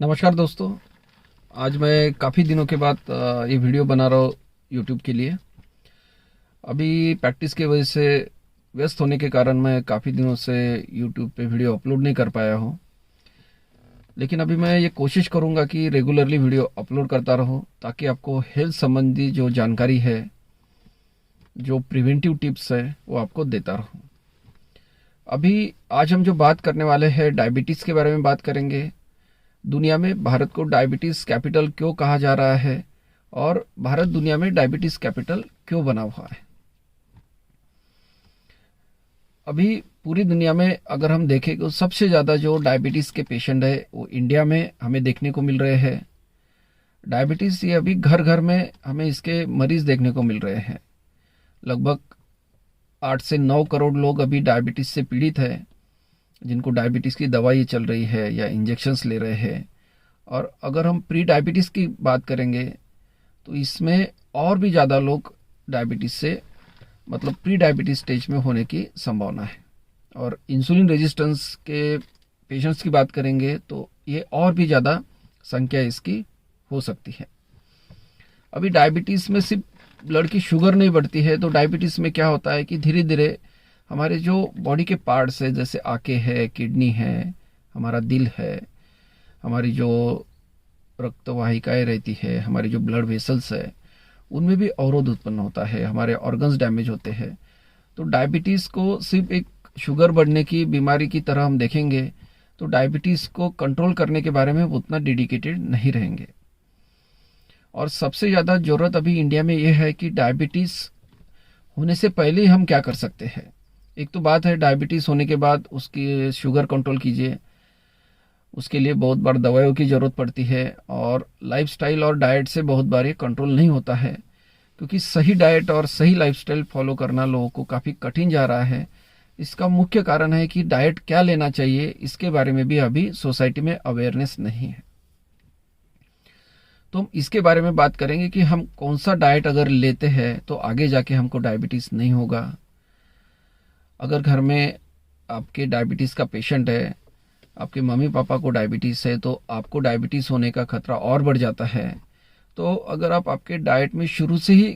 नमस्कार दोस्तों। आज मैं काफ़ी दिनों के बाद ये वीडियो बना रहा हूँ यूट्यूब के लिए। अभी प्रैक्टिस की वजह से व्यस्त होने के कारण मैं काफ़ी दिनों से यूट्यूब पे वीडियो अपलोड नहीं कर पाया हूँ। लेकिन अभी मैं ये कोशिश करूँगा कि रेगुलरली वीडियो अपलोड करता रहूँ, ताकि आपको हेल्थ संबंधी जो जानकारी है, जो प्रिवेंटिव टिप्स है, वो आपको देता रहूँ। अभी आज हम जो बात करने वाले हैं, डायबिटीज़ के बारे में बात करेंगे। दुनिया में भारत को डायबिटीज कैपिटल क्यों कहा जा रहा है और भारत दुनिया में डायबिटीज कैपिटल क्यों बना हुआ है। अभी पूरी दुनिया में अगर हम देखें तो सबसे ज़्यादा जो डायबिटीज के पेशेंट है वो इंडिया में हमें देखने को मिल रहे हैं। डायबिटीज ये अभी घर घर में हमें इसके मरीज देखने को मिल रहे हैं। लगभग 8 से 9 करोड़ लोग अभी डायबिटीज से पीड़ित है, जिनको डायबिटीज़ की दवाई चल रही है या इंजेक्शन्स ले रहे हैं। और अगर हम प्री डायबिटीज़ की बात करेंगे तो इसमें और भी ज़्यादा लोग डायबिटीज़ से मतलब प्री डायबिटीज़ स्टेज में होने की संभावना है। और इंसुलिन रेजिस्टेंस के पेशेंट्स की बात करेंगे तो ये और भी ज़्यादा संख्या इसकी हो सकती है। अभी डायबिटीज़ में सिर्फ ब्लड की शुगर नहीं बढ़ती है, तो डायबिटीज़ में क्या होता है कि धीरे धीरे हमारे जो बॉडी के पार्ट्स है, जैसे आंखें है, किडनी है, हमारा दिल है, हमारी जो रक्त वाहिकाएं रहती है, हमारी जो ब्लड वेसल्स है, उनमें भी अवरोध उत्पन्न होता है, हमारे ऑर्गन्स डैमेज होते हैं। तो डायबिटीज़ को सिर्फ एक शुगर बढ़ने की बीमारी की तरह हम देखेंगे तो डायबिटीज़ को कंट्रोल करने के बारे में उतना डेडिकेटेड नहीं रहेंगे। और सबसे ज़्यादा ज़रूरत अभी इंडिया में यह है कि डायबिटीज़ होने से पहले हम क्या कर सकते हैं। एक तो बात है डायबिटीज़ होने के बाद उसकी शुगर कंट्रोल कीजिए, उसके लिए बहुत बार दवाइयों की ज़रूरत पड़ती है और लाइफस्टाइल और डाइट से बहुत बार ये कंट्रोल नहीं होता है, क्योंकि सही डाइट और सही लाइफस्टाइल फॉलो करना लोगों को काफ़ी कठिन जा रहा है। इसका मुख्य कारण है कि डाइट क्या लेना चाहिए, इसके बारे में भी अभी सोसाइटी में अवेयरनेस नहीं है। तो हम इसके बारे में बात करेंगे कि हम कौन सा डाइट अगर लेते हैं तो आगे जाके हमको डायबिटीज़ नहीं होगा। अगर घर में आपके डायबिटीज़ का पेशेंट है, आपके मम्मी पापा को डायबिटीज़ है, तो आपको डायबिटीज़ होने का खतरा और बढ़ जाता है। तो अगर आप आपके डाइट में शुरू से ही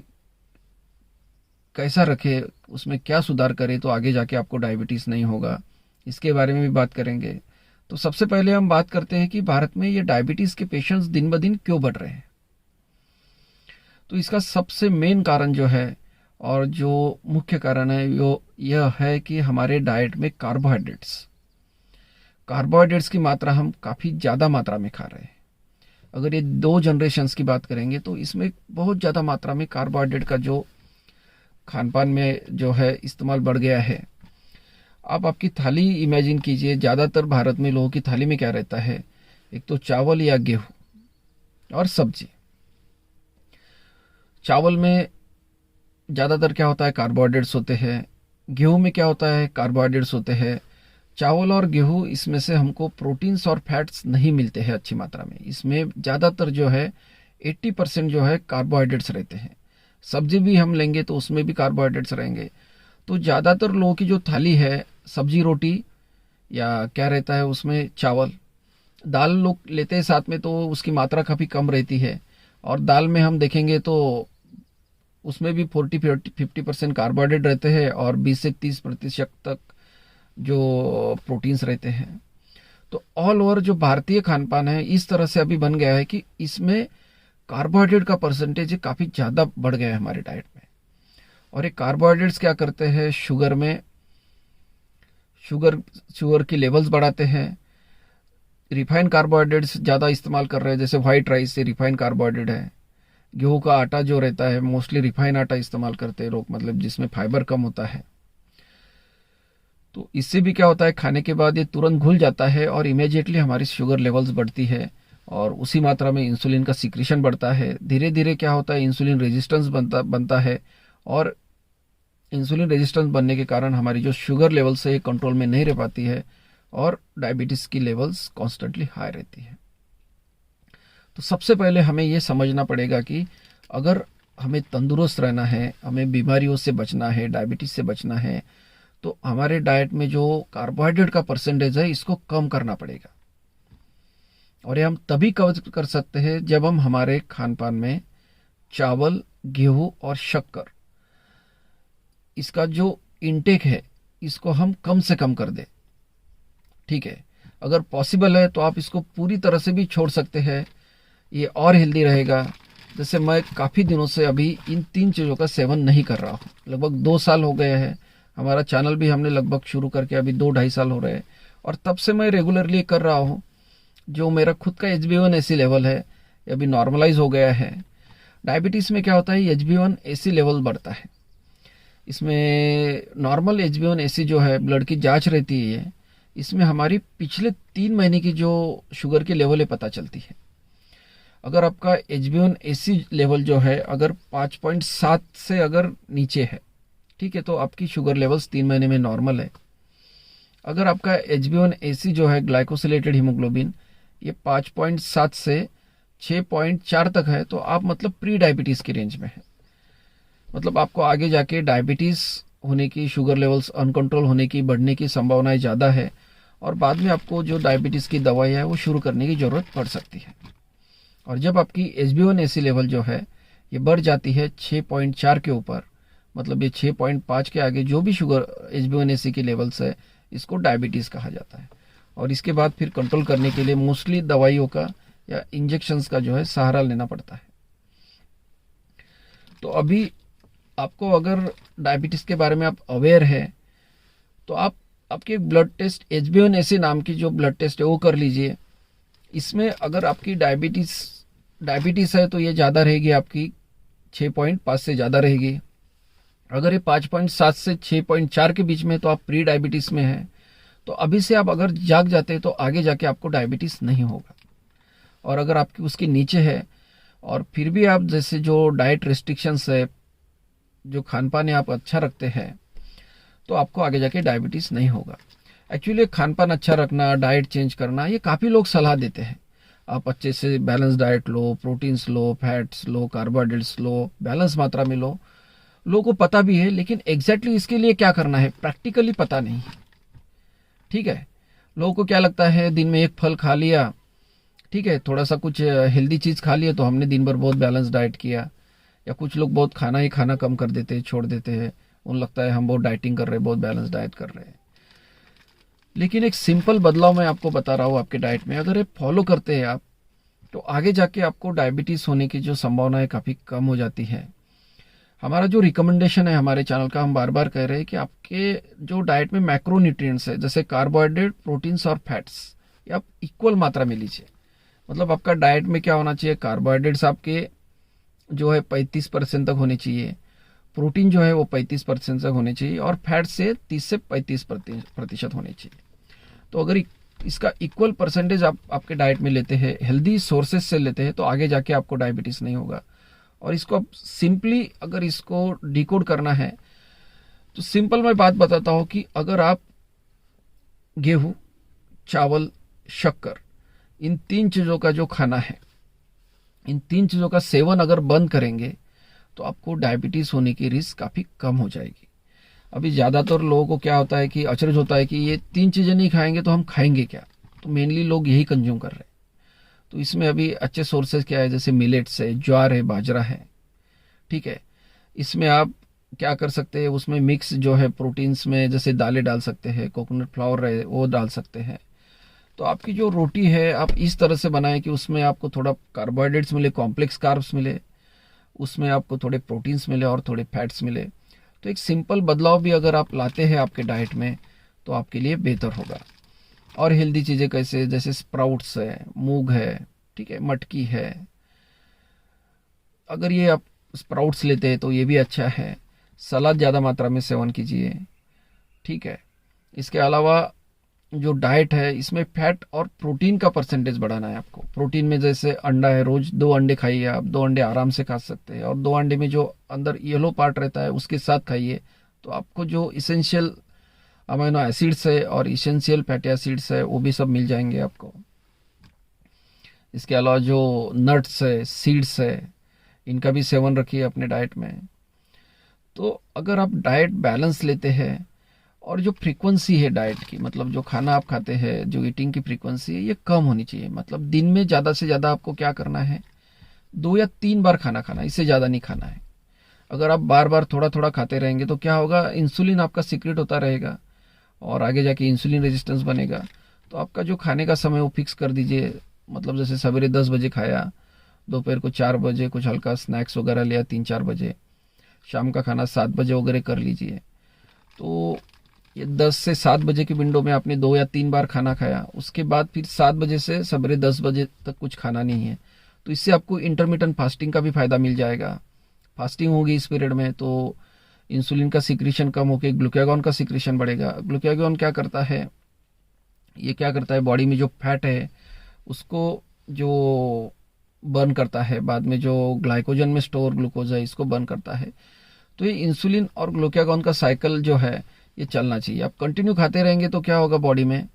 कैसा रखें, उसमें क्या सुधार करें, तो आगे जाके आपको डायबिटीज़ नहीं होगा। इसके बारे में भी बात करेंगे। तो सबसे पहले हम बात करते हैं कि भारत में ये डायबिटीज़ के पेशेंट्स दिन ब दिन क्यों बढ़ रहे हैं। तो इसका सबसे मेन कारण जो है और जो मुख्य कारण है वो यह है कि हमारे डाइट में कार्बोहाइड्रेट्स की मात्रा हम काफ़ी ज़्यादा मात्रा में खा रहे हैं। अगर ये 2 जनरेशन्स की बात करेंगे तो इसमें बहुत ज़्यादा मात्रा में कार्बोहाइड्रेट का जो खान पान में जो है इस्तेमाल बढ़ गया है। आप आपकी थाली इमेजिन कीजिए, ज़्यादातर भारत में लोगों की थाली में क्या रहता है, एक तो चावल या गेहूँ और सब्जी। चावल में ज़्यादातर क्या होता है, कार्बोहाइड्रेट्स होते हैं। गेहूं में क्या होता है, कार्बोहाइड्रेट्स होते हैं। चावल और गेहूं, इसमें से हमको प्रोटीन्स और फैट्स नहीं मिलते हैं अच्छी मात्रा में। इसमें ज़्यादातर जो है 80% जो है कार्बोहाइड्रेट्स रहते हैं। सब्जी भी हम लेंगे तो उसमें भी कार्बोहाइड्रेट्स रहेंगे। तो ज़्यादातर लोगों की जो थाली है, सब्जी रोटी या क्या रहता है उसमें चावल, दाल लोग लेते हैं साथ में तो उसकी मात्रा काफ़ी कम रहती है। और दाल में हम देखेंगे तो उसमें भी 40-50% कार्बोहाइड्रेट रहते हैं और 20 से 30% तक जो प्रोटीन्स रहते हैं। तो ऑल ओवर जो भारतीय खान पान है इस तरह से अभी बन गया है कि इसमें कार्बोहाइड्रेट का परसेंटेज काफ़ी ज़्यादा बढ़ गया है हमारे डाइट में। और ये कार्बोहाइड्रेट्स क्या करते हैं, शुगर की लेवल्स बढ़ाते हैं। रिफाइंड कार्बोहाइड्रेट्स ज़्यादा इस्तेमाल कर रहे हैं, जैसे वाइट राइस से रिफाइंड कार्बोहाइड्रेट है। गेहूं का आटा जो रहता है मोस्टली रिफाइन आटा इस्तेमाल करते हैं लोग, मतलब जिसमें फाइबर कम होता है। तो इससे भी क्या होता है, खाने के बाद ये तुरंत घुल जाता है और इमीडिएटली हमारी शुगर लेवल्स बढ़ती है और उसी मात्रा में इंसुलिन का सिक्रीशन बढ़ता है। धीरे धीरे क्या होता है, इंसुलिन रेजिस्टेंस बनता है और इंसुलिन रेजिस्टेंस बनने के कारण हमारी जो शुगर लेवल्स है ये कंट्रोल में नहीं रह पाती है और डायबिटीज़ की लेवल्स कॉन्स्टेंटली हाई रहती है। तो सबसे पहले हमें ये समझना पड़ेगा कि अगर हमें तंदुरुस्त रहना है, हमें बीमारियों से बचना है, डायबिटीज़ से बचना है, तो हमारे डाइट में जो कार्बोहाइड्रेट का परसेंटेज है इसको कम करना पड़ेगा। और ये हम तभी कवर कर सकते हैं जब हम हमारे खान पान में चावल, गेहूं और शक्कर, इसका जो इनटेक है इसको हम कम से कम कर दें। ठीक है, अगर पॉसिबल है तो आप इसको पूरी तरह से भी छोड़ सकते हैं, ये और हेल्दी रहेगा। जैसे मैं काफ़ी दिनों से अभी इन 3 चीज़ों का सेवन नहीं कर रहा हूँ, लगभग 2 साल हो गए हैं। हमारा चैनल भी हमने लगभग शुरू करके अभी 2-2.5 साल हो रहे हैं, और तब से मैं रेगुलरली कर रहा हूँ। जो मेरा खुद का HbA1c लेवल है ये अभी नॉर्मलाइज हो गया है। डायबिटीज़ में क्या होता है, HbA1c लेवल बढ़ता है। इसमें नॉर्मल HbA1c जो है ब्लड की जांच रहती है, इसमें हमारी पिछले 3 महीने की जो शुगर की लेवल है पता चलती है। अगर आपका HbA1c लेवल जो है अगर 5.7 से अगर नीचे है, ठीक है, तो आपकी शुगर लेवल्स 3 महीने में नॉर्मल है। अगर आपका HbA1c जो है ग्लाइकोसिलेटेड हीमोग्लोबिन ये 5.7 से 6.4 तक है, तो आप मतलब प्री डायबिटीज़ की रेंज में है। मतलब आपको आगे जाके डायबिटीज़ होने की, शुगर लेवल्स अनकंट्रोल होने की, बढ़ने की संभावनाएं ज़्यादा है, और बाद में आपको जो डायबिटीज़ की दवाई है वो शुरू करने की ज़रूरत पड़ सकती है। और जब आपकी HbA1c लेवल जो है ये बढ़ जाती है 6.4 के ऊपर, मतलब ये 6.5 के आगे जो भी शुगर HbA1c की लेवल्स है, इसको डायबिटीज़ कहा जाता है। और इसके बाद फिर कंट्रोल करने के लिए मोस्टली दवाइयों का या इंजेक्शंस का जो है सहारा लेना पड़ता है। तो अभी आपको अगर डायबिटीज़ के बारे में आप अवेयर है तो आप आपके ब्लड टेस्ट HbA1c नाम की जो ब्लड टेस्ट है वो कर लीजिए। इसमें अगर आपकी डायबिटीज़ है तो ये ज़्यादा रहेगी, आपकी 6.5 से ज़्यादा रहेगी। अगर ये 5.7 से 6.4 के बीच में तो आप प्री डायबिटीज़ में है। तो अभी से आप अगर जाग जाते हैं तो आगे जाके आपको डायबिटीज़ नहीं होगा। और अगर आपकी उसके नीचे है और फिर भी आप जैसे जो डाइट रेस्ट्रिक्शंस है, जो खान पान आप अच्छा रखते हैं, तो आपको आगे जाके डायबिटीज़ नहीं होगा। एक्चुअली खान पान अच्छा रखना, डाइट चेंज करना, ये काफ़ी लोग सलाह देते हैं। आप अच्छे से बैलेंस डाइट लो, प्रोटीन्स लो, फैट्स लो, कार्बोहाइड्रेट्स लो, बैलेंस मात्रा में लो। लोगों को पता भी है, लेकिन एग्जैक्टली इसके लिए क्या करना है प्रैक्टिकली पता नहीं। ठीक है, लोगों को क्या लगता है दिन में एक फल खा लिया, ठीक है, थोड़ा सा कुछ हेल्दी चीज़ खा लिया तो हमने दिन भर बहुत बैलेंस डाइट किया। या कुछ लोग बहुत खाना ही खाना कम कर देते हैं, छोड़ देते हैं, उन्हें लगता है हम बहुत डाइटिंग कर रहे हैं, बहुत बैलेंस डाइट कर रहे हैं। लेकिन एक सिंपल बदलाव मैं आपको बता रहा हूँ आपके डाइट में, अगर ये फॉलो करते हैं आप, तो आगे जाके आपको डायबिटीज़ होने की जो संभावना है काफ़ी कम हो जाती है। हमारा जो रिकमेंडेशन है हमारे चैनल का, हम बार बार कह रहे हैं कि आपके जो डाइट में मैक्रोन्यूट्रिएंट्स है, जैसे कार्बोहाइड्रेट, प्रोटीन्स और फैट्स, ये आप इक्वल मात्रा में लीजिए। मतलब आपका डाइट में क्या होना चाहिए, कार्बोहाइड्रेट्स आपके जो है 35% तक होने चाहिए, प्रोटीन जो है वो 35% तक होने चाहिए, और फैट से 30 से 35% होने चाहिए। तो अगर इसका इक्वल परसेंटेज आप आपके डाइट में लेते हैं, हेल्दी सोर्सेज से लेते हैं, तो आगे जाके आपको डायबिटीज़ नहीं होगा। और इसको अब सिंपली अगर इसको डिकोड करना है तो सिंपल मैं बात बताता हूँ कि अगर आप गेहूँ, चावल, शक्कर, इन 3 चीज़ों का जो खाना है, इन 3 चीज़ों का सेवन अगर बंद करेंगे तो आपको डायबिटीज़ होने की रिस्क काफ़ी कम हो जाएगी। अभी ज़्यादातर लोगों को क्या होता है कि अचरज होता है कि ये 3 चीज़ें नहीं खाएंगे तो हम खाएंगे क्या, तो मेनली लोग यही कंज्यूम कर रहे हैं। तो इसमें अभी अच्छे सोर्सेज क्या है, जैसे मिलेट्स है, ज्वार है, बाजरा है। ठीक है, इसमें आप क्या कर सकते हैं, उसमें मिक्स जो है प्रोटीन्स में जैसे दालें डाल सकते हैं, कोकोनट फ्लावर है वो डाल सकते हैं। तो आपकी जो रोटी है आप इस तरह से बनाएं कि उसमें आपको थोड़ा कार्बोहाइड्रेट्स मिले, कॉम्प्लेक्स कार्ब्स मिले, उसमें आपको थोड़े प्रोटीन्स मिले और थोड़े फैट्स मिले। तो एक सिंपल बदलाव भी अगर आप लाते हैं आपके डाइट में तो आपके लिए बेहतर होगा। और हेल्दी चीज़ें कैसे, जैसे स्प्राउट्स है, मूंग है, ठीक है, मटकी है, अगर ये आप स्प्राउट्स लेते हैं तो ये भी अच्छा है। सलाद ज़्यादा मात्रा में सेवन कीजिए। ठीक है, इसके अलावा जो डाइट है इसमें फैट और प्रोटीन का परसेंटेज बढ़ाना है आपको। प्रोटीन में जैसे अंडा है, रोज 2 अंडे खाइए, आप 2 अंडे आराम से खा सकते हैं, और 2 अंडे में जो अंदर येलो पार्ट रहता है उसके साथ खाइए, तो आपको जो इसेंशियल अमीनो एसिड्स है और इसेंशियल फैटी एसिड्स है वो भी सब मिल जाएंगे आपको। इसके अलावा जो नट्स है, सीड्स है, इनका भी सेवन रखिए अपने डाइट में। तो अगर आप डाइट बैलेंस लेते हैं और जो फ्रीक्वेंसी है डाइट की, मतलब जो खाना आप खाते हैं, जो ईटिंग की फ्रीक्वेंसी है, ये कम होनी चाहिए। मतलब दिन में ज़्यादा से ज़्यादा आपको क्या करना है, 2 या 3 बार खाना खाना, इससे ज़्यादा नहीं खाना है। अगर आप बार बार थोड़ा थोड़ा खाते रहेंगे तो क्या होगा, इंसुलिन आपका सीक्रेट होता रहेगा और आगे जाके इंसुलिन रेजिस्टेंस बनेगा। तो आपका जो खाने का समय वो फिक्स कर दीजिए। मतलब जैसे सवेरे 10 बजे खाया, दोपहर को 4 बजे कुछ हल्का स्नैक्स वगैरह लिया 3-4 बजे, शाम का खाना 7 बजे वगैरह कर लीजिए। तो ये 10 से 7 बजे की विंडो में आपने 2 या 3 बार खाना खाया, उसके बाद फिर 7 बजे से सवेरे 10 बजे तक कुछ खाना नहीं है। तो इससे आपको इंटरमिटेंट फास्टिंग का भी फायदा मिल जाएगा। फास्टिंग होगी इस पीरियड में तो इंसुलिन का सिक्रीशन कम होकर ग्लूकागॉन का सिक्रीशन बढ़ेगा। ग्लूकागॉन क्या करता है, ये क्या करता है, बॉडी में जो फैट है उसको जो बर्न करता है, बाद में जो ग्लाइकोजन में स्टोर ग्लूकोज है इसको बर्न करता है। तो ये इंसुलिन और ग्लूकागॉन का साइकिल जो है ये चलना चाहिए। आप कंटिन्यू खाते रहेंगे तो क्या होगा, बॉडी में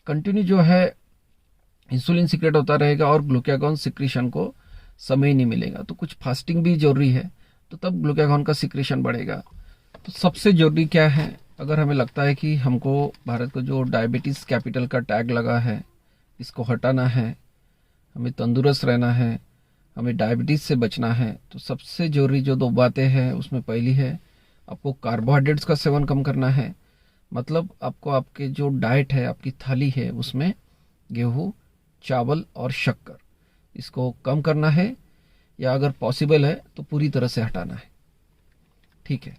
कंटिन्यू जो है इंसुलिन सीक्रेट होता रहेगा और ग्लूकागॉन सिक्रीशन को समय ही नहीं मिलेगा। तो कुछ फास्टिंग भी जरूरी है, तो तब ग्लूकागॉन का सिक्रीशन बढ़ेगा। तो सबसे जरूरी क्या है, अगर हमें लगता है कि हमको भारत को जो डायबिटीज़ कैपिटल का टैग लगा है इसको हटाना है, हमें तंदुरुस्त रहना है, हमें डायबिटीज़ से बचना है, तो सबसे जरूरी जो 2 बातें हैं उसमें पहली है आपको कार्बोहाइड्रेट्स का सेवन कम करना है। मतलब आपको आपके जो डाइट है, आपकी थाली है, उसमें गेहूँ, चावल और शक्कर इसको कम करना है, या अगर पॉसिबल है तो पूरी तरह से हटाना है। ठीक है,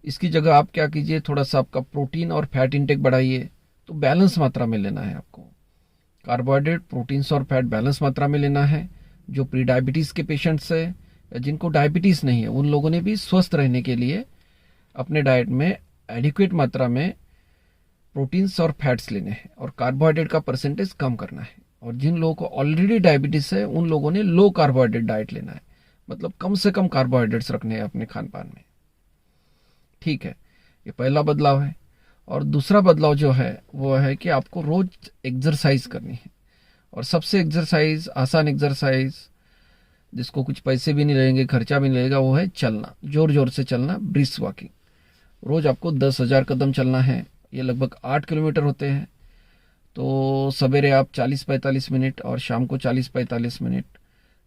इसकी जगह आप क्या कीजिए, थोड़ा सा आपका प्रोटीन और फैट इंटेक बढ़ाइए। तो बैलेंस मात्रा में लेना है आपको, कार्बोहाइड्रेट, प्रोटीन्स और फैट बैलेंस मात्रा में लेना है। जो प्री डायबिटीज़ के पेशेंट्स है या जिनको डायबिटीज़ नहीं है, उन लोगों ने भी स्वस्थ रहने के लिए अपने डाइट में एडिक्वेट मात्रा में प्रोटीन्स और फैट्स लेने हैं और कार्बोहाइड्रेट का परसेंटेज कम करना है। और जिन लोगों को ऑलरेडी डायबिटीज़ है उन लोगों ने लो कार्बोहाइड्रेट डाइट लेना है, मतलब कम से कम कार्बोहाइड्रेट्स रखने हैं अपने खान पान में। ठीक है, ये पहला बदलाव है। और दूसरा बदलाव जो है वो है कि आपको रोज एक्सरसाइज करनी है। और सबसे एक्सरसाइज, आसान एक्सरसाइज जिसको कुछ पैसे भी नहीं लगेंगे, खर्चा भी नहीं लगेगा, वो है चलना, जोर जोर से चलना, ब्रिस्क वॉकिंग। रोज आपको 10,000 कदम चलना है, ये लगभग 8 किलोमीटर होते हैं। तो सवेरे आप 40-45 मिनट और शाम को 40-45 मिनट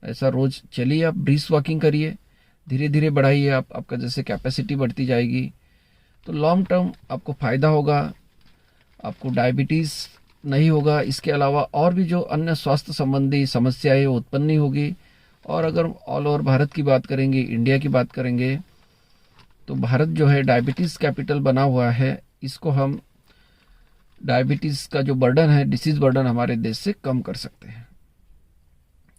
ऐसा रोज चलिए। आप ब्रिस्क वॉकिंग करिए, धीरे धीरे बढ़ाइए, आपका जैसे कैपेसिटी बढ़ती जाएगी तो लॉन्ग टर्म आपको फ़ायदा होगा, आपको डायबिटीज़ नहीं होगा। इसके अलावा और भी जो अन्य स्वास्थ्य संबंधी समस्याएं उत्पन्न नहीं होगी। और अगर ऑल ओवर भारत की बात करेंगे, इंडिया की बात करेंगे, तो भारत जो है डायबिटीज़ कैपिटल बना हुआ है। इसको हम डायबिटीज़ का जो बर्डन है, डिसीज़ बर्डन हमारे देश से कम कर सकते हैं।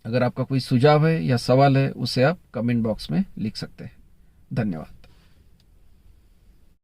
अगर आपका कोई सुझाव है या सवाल है उसे आप कमेंट बॉक्स में लिख सकते हैं। धन्यवाद।